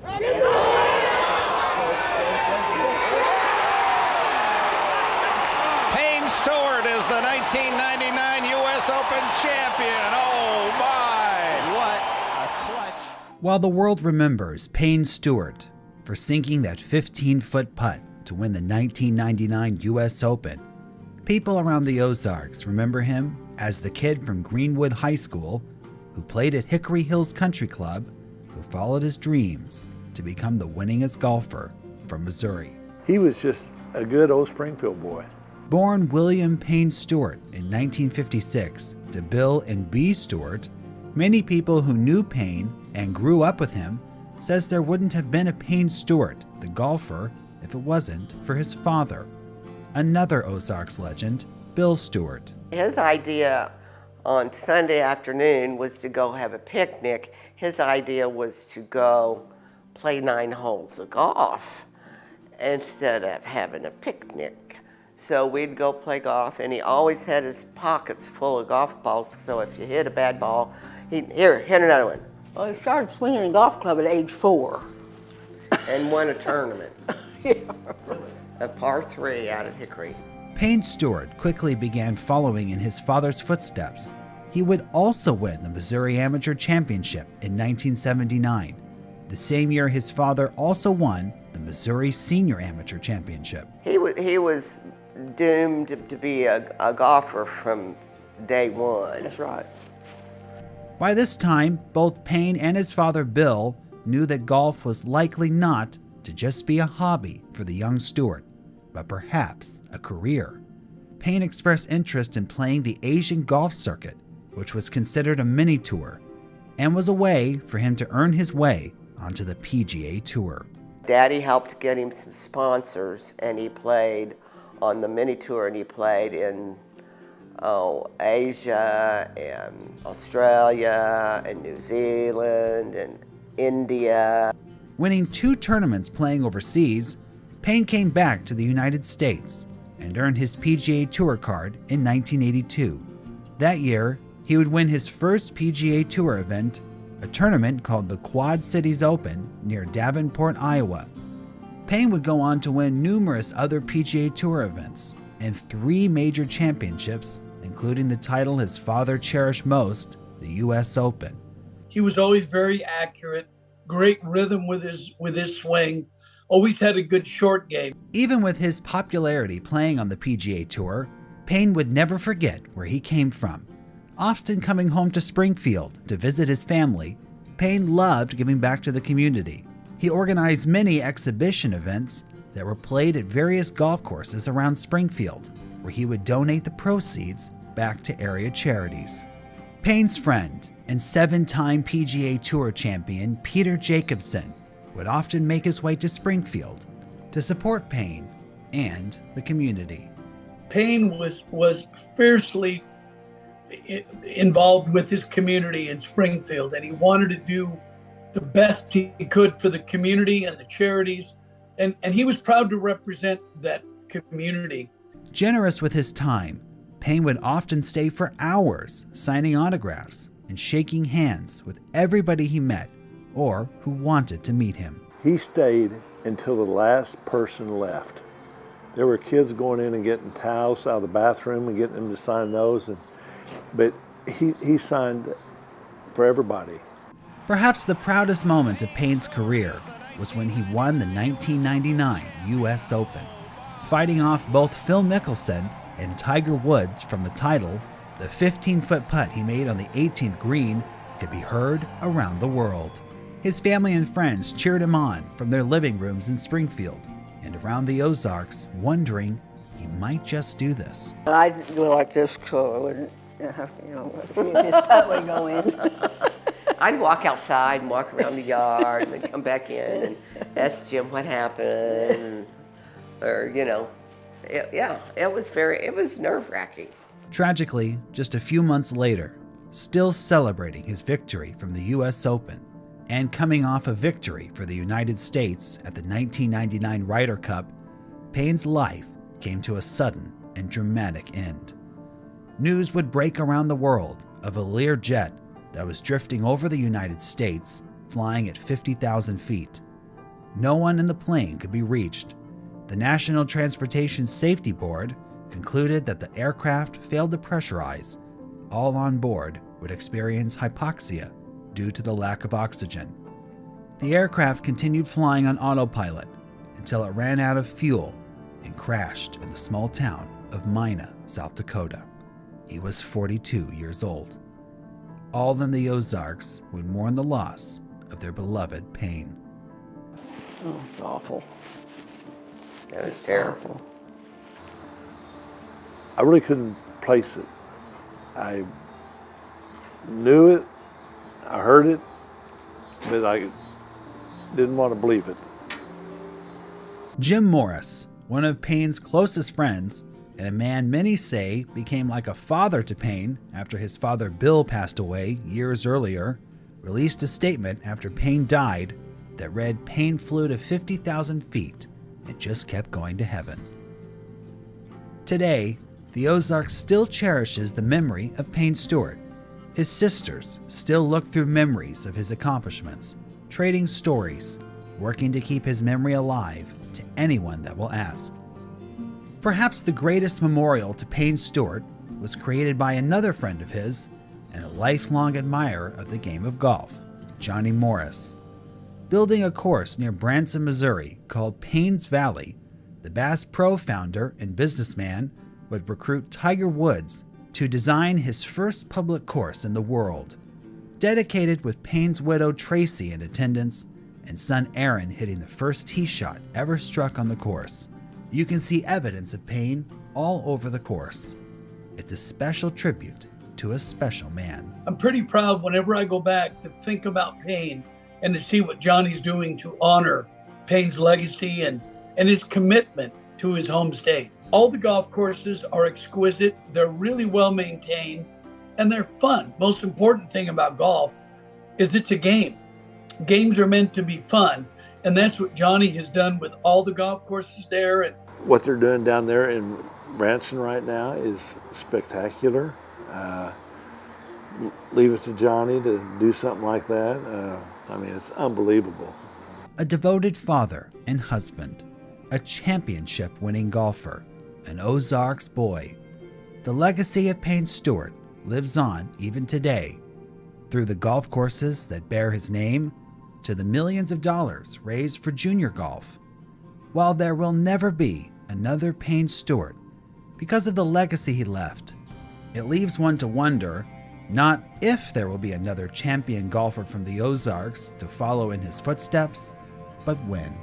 Payne Stewart is the 1999 U.S. Open champion. Oh, my. What a clutch. While the world remembers Payne Stewart for sinking that 15-foot putt to win the 1999 U.S. Open, people around the Ozarks remember him as the kid from Greenwood High School who played at Hickory Hills Country Club, who followed his dreams to become the winningest golfer from Missouri. He was just a good old Springfield boy. Born William Payne Stewart in 1956 to Bill and Bee Stewart, many people who knew Payne and grew up with him says there wouldn't have been a Payne Stewart, the golfer, if it wasn't for his father, another Ozarks legend, Bill Stewart. His idea on Sunday afternoon was to go have a picnic. His idea was to go play 9 holes of golf instead of having a picnic. So we'd go play golf, and he always had his pockets full of golf balls, so if you hit a bad ball, here, hit another one. Well, he started swinging a golf club at age 4. And won a tournament. Yeah. A par 3 out of Hickory. Payne Stewart quickly began following in his father's footsteps. He would also win the Missouri Amateur Championship in 1979, the same year his father also won the Missouri Senior Amateur Championship. He was doomed to be a golfer from day one. That's right. By this time, both Payne and his father Bill knew that golf was likely not to just be a hobby for the young Stewart, but perhaps a career. Payne expressed interest in playing the Asian golf circuit, which was considered a mini tour, and was a way for him to earn his way onto the PGA Tour. Daddy helped get him some sponsors, and he played on the mini tour, and he played in Asia and Australia and New Zealand and India. Winning 2 tournaments playing overseas, Payne came back to the United States and earned his PGA Tour card in 1982. That year, he would win his first PGA Tour event, a tournament called the Quad Cities Open near Davenport, Iowa. Payne would go on to win numerous other PGA Tour events and 3 major championships, including the title his father cherished most, the U.S. Open. He was always very accurate, great rhythm with his swing, always had a good short game. Even with his popularity playing on the PGA Tour, Payne would never forget where he came from. Often coming home to Springfield to visit his family, Payne loved giving back to the community. He organized many exhibition events that were played at various golf courses around Springfield, where he would donate the proceeds back to area charities. Payne's friend and 7-time PGA Tour champion Peter Jacobsen would often make his way to Springfield to support Payne and the community. Payne was fiercely involved with his community in Springfield, and he wanted to do the best he could for the community and the charities, and he was proud to represent that community. Generous with his time, Payne would often stay for hours signing autographs and shaking hands with everybody he met or who wanted to meet him. He stayed until the last person left. There were kids going in and getting towels out of the bathroom and getting them to sign those, but he signed for everybody. Perhaps the proudest moment of Payne's career was when he won the 1999 U.S. Open. Fighting off both Phil Mickelson and Tiger Woods from the title, the 15-foot putt he made on the 18th green could be heard around the world. His family and friends cheered him on from their living rooms in Springfield and around the Ozarks, wondering he might just do this. I'd go like this, so I wouldn't, his putt would go in. I'd walk outside and walk around the yard and then come back in and ask Jim what happened, or, it was nerve-wracking. Tragically, just a few months later, still celebrating his victory from the U.S. Open and coming off a victory for the United States at the 1999 Ryder Cup, Payne's life came to a sudden and dramatic end. News would break around the world of a Lear jet that was drifting over the United States, flying at 50,000 feet, no one in the plane could be reached. The National Transportation Safety Board concluded that the aircraft failed to pressurize. All on board would experience hypoxia due to the lack of oxygen. The aircraft continued flying on autopilot until it ran out of fuel and crashed in the small town of Mina, South Dakota. He was 42 years old. All in the Ozarks would mourn the loss of their beloved Payne. Oh, it's awful. That was terrible. I really couldn't place it. I knew it, I heard it, but I didn't want to believe it. Jim Morris, one of Payne's closest friends, and a man many say became like a father to Payne after his father Bill passed away years earlier, released a statement after Payne died that read Payne flew to 50,000 feet and just kept going to heaven. Today, the Ozarks still cherishes the memory of Payne Stewart. His sisters still look through memories of his accomplishments, trading stories, working to keep his memory alive to anyone that will ask. Perhaps the greatest memorial to Payne Stewart was created by another friend of his and a lifelong admirer of the game of golf, Johnny Morris. Building a course near Branson, Missouri called Payne's Valley, the Bass Pro founder and businessman would recruit Tiger Woods to design his first public course in the world, dedicated with Payne's widow Tracy in attendance and son Aaron hitting the first tee shot ever struck on the course. You can see evidence of Payne all over the course. It's a special tribute to a special man. I'm pretty proud whenever I go back to think about Payne and to see what Johnny's doing to honor Payne's legacy and his commitment to his home state. All the golf courses are exquisite, they're really well maintained, and they're fun. Most important thing about golf is it's a game. Games are meant to be fun, and that's what Johnny has done with all the golf courses there. And What they're doing down there in Branson right now is spectacular. Leave it to Johnny to do something like that. I mean, it's unbelievable. A devoted father and husband, a championship-winning golfer, an Ozarks boy. The legacy of Payne Stewart lives on even today, through the golf courses that bear his name to the millions of dollars raised for junior golf. While there will never be another Payne Stewart because of the legacy he left, it leaves one to wonder not if there will be another champion golfer from the Ozarks to follow in his footsteps, but when.